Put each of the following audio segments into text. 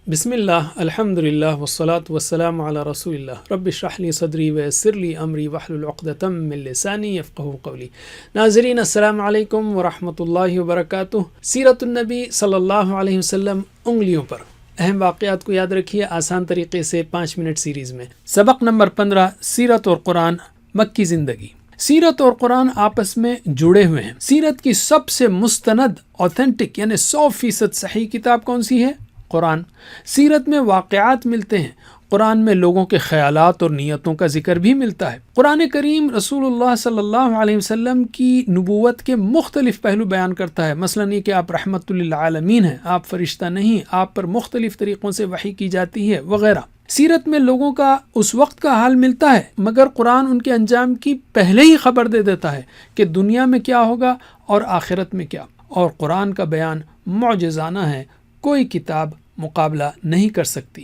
بسم اللہ الحمد للہ والصلاة والسلام علی رسول اللہ رب اشرح لی صدری ویسر لی امری واحلل عقدۃ من لسانی یفقہوا قولی۔ ناظرین السلام علیکم ورحمۃ اللہ وبرکاتہ۔ سیرت النبی صلی اللہ علیہ وسلم انگلیوں پر، اہم واقعات کو یاد رکھیے آسان طریقے سے 5 منٹ سیریز میں۔ سبق نمبر 15، سیرت اور قرآن، مکی زندگی۔ سیرت اور قرآن آپس میں جڑے ہوئے ہیں۔ سیرت کی سب سے مستند اوتھینٹک یعنی 100% صحیح کتاب کون سی ہے؟ قرآن۔ سیرت میں واقعات ملتے ہیں، قرآن میں لوگوں کے خیالات اور نیتوں کا ذکر بھی ملتا ہے۔ قرآن کریم رسول اللہ صلی اللہ علیہ وسلم کی نبوت کے مختلف پہلو بیان کرتا ہے، مثلا یہ کہ آپ رحمت للعالمین ہیں، آپ فرشتہ نہیں، آپ پر مختلف طریقوں سے وحی کی جاتی ہے وغیرہ۔ سیرت میں لوگوں کا اس وقت کا حال ملتا ہے، مگر قرآن ان کے انجام کی پہلے ہی خبر دے دیتا ہے کہ دنیا میں کیا ہوگا اور آخرت میں کیا، اور قرآن کا بیان معجزانہ ہے، کوئی کتاب مقابلہ نہیں کر سکتی۔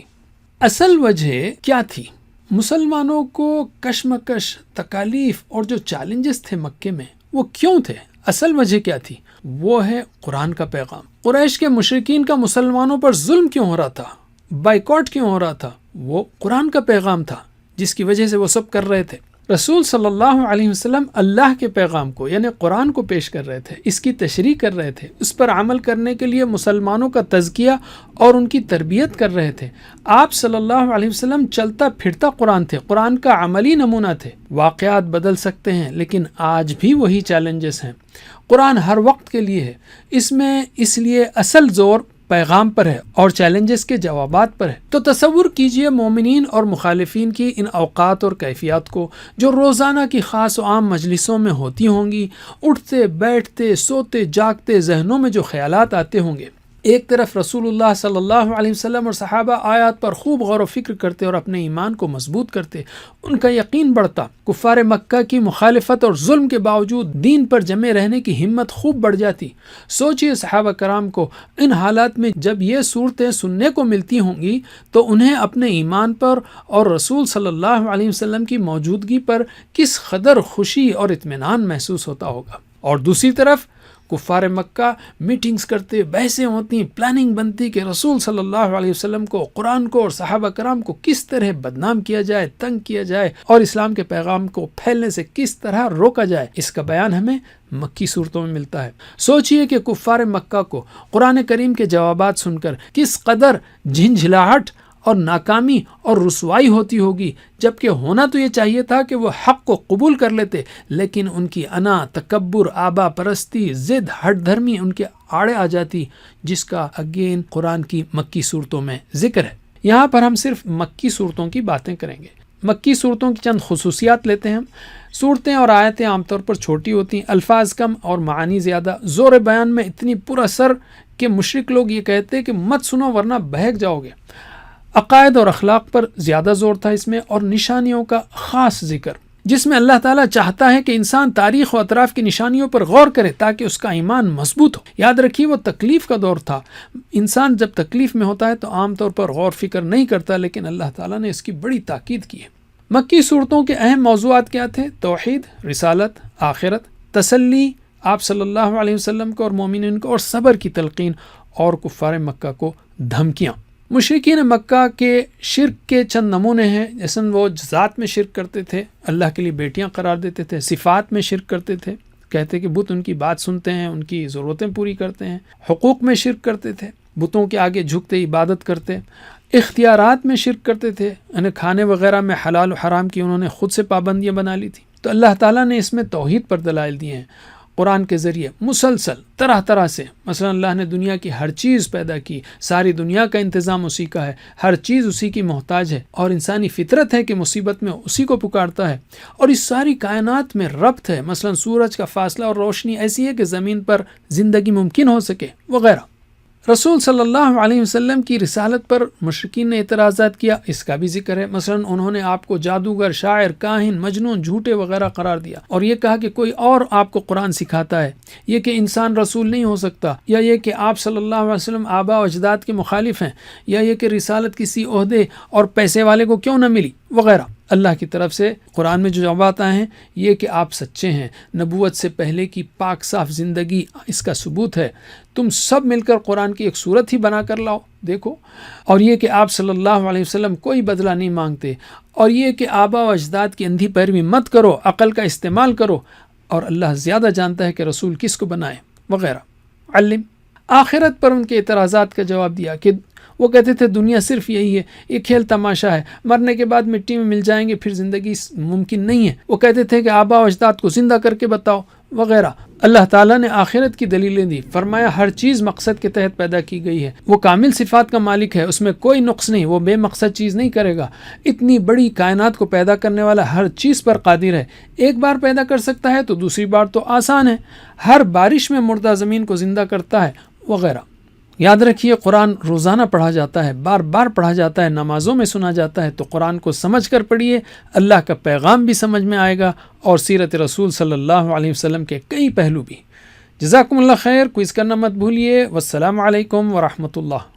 اصل وجہ کیا تھی؟ مسلمانوں کو کشمکش، تکالیف اور جو چیلنجز تھے مکے میں وہ کیوں تھے؟ اصل وجہ کیا تھی؟ وہ ہے قرآن کا پیغام۔ قریش کے مشرکین کا مسلمانوں پر ظلم کیوں ہو رہا تھا، بائیکاٹ کیوں ہو رہا تھا؟ وہ قرآن کا پیغام تھا جس کی وجہ سے وہ سب کر رہے تھے۔ رسول صلی اللہ علیہ وسلم اللہ کے پیغام کو یعنی قرآن کو پیش کر رہے تھے، اس کی تشریح کر رہے تھے، اس پر عمل کرنے کے لیے مسلمانوں کا تزکیہ اور ان کی تربیت کر رہے تھے۔ آپ صلی اللہ علیہ وسلم چلتا پھرتا قرآن تھے، قرآن کا عملی نمونہ تھے۔ واقعات بدل سکتے ہیں لیکن آج بھی وہی چیلنجز ہیں۔ قرآن ہر وقت کے لیے ہے، اس لیے اصل زور پیغام پر ہے اور چیلنجز کے جوابات پر ہے۔ تو تصور کیجئے مومنین اور مخالفین کی ان اوقات اور کیفیات کو جو روزانہ کی خاص و عام مجلسوں میں ہوتی ہوں گی، اٹھتے بیٹھتے سوتے جاگتے ذہنوں میں جو خیالات آتے ہوں گے۔ ایک طرف رسول اللہ صلی اللہ علیہ وسلم اور صحابہ آیات پر خوب غور و فکر کرتے اور اپنے ایمان کو مضبوط کرتے، ان کا یقین بڑھتا، کفار مکہ کی مخالفت اور ظلم کے باوجود دین پر جمے رہنے کی ہمت خوب بڑھ جاتی۔ سوچئے صحابہ کرام کو ان حالات میں جب یہ صورتیں سننے کو ملتی ہوں گی تو انہیں اپنے ایمان پر اور رسول صلی اللہ علیہ وسلم کی موجودگی پر کس قدر خوشی اور اطمینان محسوس ہوتا ہوگا۔ اور دوسری طرف کفار مکہ میٹنگز کرتے، بحثیں ہوتی، پلاننگ بنتی کہ رسول صلی اللہ علیہ وسلم کو، قرآن کو اور صحابہ کرام کو کس طرح بدنام کیا جائے، تنگ کیا جائے اور اسلام کے پیغام کو پھیلنے سے کس طرح روکا جائے۔ اس کا بیان ہمیں مکی صورتوں میں ملتا ہے۔ سوچئے کہ کفار مکہ کو قرآن کریم کے جوابات سن کر کس قدر جھنجھلاہٹ اور ناکامی اور رسوائی ہوتی ہوگی، جبکہ ہونا تو یہ چاہیے تھا کہ وہ حق کو قبول کر لیتے، لیکن ان کی انا، تکبر، آبا پرستی، ضد، ہٹ دھرمی ان کے آڑے آ جاتی، جس کا اگین قرآن کی مکی صورتوں میں ذکر ہے۔ یہاں پر ہم صرف مکی صورتوں کی باتیں کریں گے۔ مکی صورتوں کی چند خصوصیات لیتے ہیں۔ صورتیں اور آیتیں عام طور پر چھوٹی ہوتی ہیں، الفاظ کم اور معانی زیادہ، زور بیان میں اتنی پر اثر کہ مشرک لوگ یہ کہتے کہ مت سنو ورنہ بہک جاؤ گے۔ عقائد اور اخلاق پر زیادہ زور تھا اس میں، اور نشانیوں کا خاص ذکر، جس میں اللہ تعالیٰ چاہتا ہے کہ انسان تاریخ و اطراف کی نشانیوں پر غور کرے تاکہ اس کا ایمان مضبوط ہو۔ یاد رکھیے وہ تکلیف کا دور تھا، انسان جب تکلیف میں ہوتا ہے تو عام طور پر غور فکر نہیں کرتا، لیکن اللہ تعالیٰ نے اس کی بڑی تاکید کی ہے۔ مکی صورتوں کے اہم موضوعات کیا تھے؟ توحید، رسالت، آخرت، تسلی آپ صلی اللہ علیہ وسلم کو اور مومنین کو، اور صبر کی تلقین، اور کفار مکہ کو دھمکیاں۔ مشرکین مکہ کے شرک کے چند نمونے ہیں، جیسے وہ ذات میں شرک کرتے تھے، اللہ کے لیے بیٹیاں قرار دیتے تھے، صفات میں شرک کرتے تھے، کہتے کہ بت ان کی بات سنتے ہیں، ان کی ضرورتیں پوری کرتے ہیں، حقوق میں شرک کرتے تھے، بتوں کے آگے جھکتے عبادت کرتے، اختیارات میں شرک کرتے تھے، یعنی کھانے وغیرہ میں حلال و حرام کی انہوں نے خود سے پابندیاں بنا لی تھی۔ تو اللہ تعالیٰ نے اس میں توحید پر دلائل دیے ہیں قرآن کے ذریعے مسلسل طرح طرح سے۔ مثلا اللہ نے دنیا کی ہر چیز پیدا کی، ساری دنیا کا انتظام اسی کا ہے، ہر چیز اسی کی محتاج ہے، اور انسانی فطرت ہے کہ مصیبت میں اسی کو پکارتا ہے، اور اس ساری کائنات میں ربط ہے، مثلا سورج کا فاصلہ اور روشنی ایسی ہے کہ زمین پر زندگی ممکن ہو سکے وغیرہ۔ رسول صلی اللہ علیہ وسلم کی رسالت پر مشرکین نے اعتراضات کیا، اس کا بھی ذکر ہے۔ مثلا انہوں نے آپ کو جادوگر، شاعر، کاہن، مجنون، جھوٹے وغیرہ قرار دیا، اور یہ کہا کہ کوئی اور آپ کو قرآن سکھاتا ہے، یہ کہ انسان رسول نہیں ہو سکتا، یا یہ کہ آپ صلی اللہ علیہ وسلم آبا و اجداد کے مخالف ہیں، یا یہ کہ رسالت کسی عہدے اور پیسے والے کو کیوں نہ ملی وغیرہ۔ اللہ کی طرف سے قرآن میں جو جوابات آئے ہیں یہ کہ آپ سچے ہیں، نبوت سے پہلے کی پاک صاف زندگی اس کا ثبوت ہے، تم سب مل کر قرآن کی ایک صورت ہی بنا کر لاؤ دیکھو، اور یہ کہ آپ صلی اللہ علیہ وسلم کوئی بدلہ نہیں مانگتے، اور یہ کہ آبا و اجداد کی اندھی پیروی مت کرو، عقل کا استعمال کرو، اور اللہ زیادہ جانتا ہے کہ رسول کس کو بنائے وغیرہ۔ علم آخرت پر ان کے اعتراضات کا جواب دیا کہ وہ کہتے تھے دنیا صرف یہی ہے، یہ کھیل تماشا ہے، مرنے کے بعد مٹی میں مل جائیں گے، پھر زندگی ممکن نہیں ہے۔ وہ کہتے تھے کہ آبا و اجداد کو زندہ کر کے بتاؤ وغیرہ۔ اللہ تعالیٰ نے آخرت کی دلیلیں دی، فرمایا ہر چیز مقصد کے تحت پیدا کی گئی ہے، وہ کامل صفات کا مالک ہے، اس میں کوئی نقص نہیں، وہ بے مقصد چیز نہیں کرے گا، اتنی بڑی کائنات کو پیدا کرنے والا ہر چیز پر قادر ہے، ایک بار پیدا کر سکتا ہے تو دوسری بار تو آسان ہے، ہر بارش میں مردہ زمین کو زندہ کرتا ہے وغیرہ۔ یاد رکھیے قرآن روزانہ پڑھا جاتا ہے، بار بار پڑھا جاتا ہے، نمازوں میں سنا جاتا ہے، تو قرآن کو سمجھ کر پڑھیے، اللہ کا پیغام بھی سمجھ میں آئے گا اور سیرت رسول صلی اللہ علیہ وسلم کے کئی پہلو بھی۔ جزاکم اللہ خیر، کوئز کرنا مت بھولیے۔ والسلام علیکم ورحمۃ اللہ۔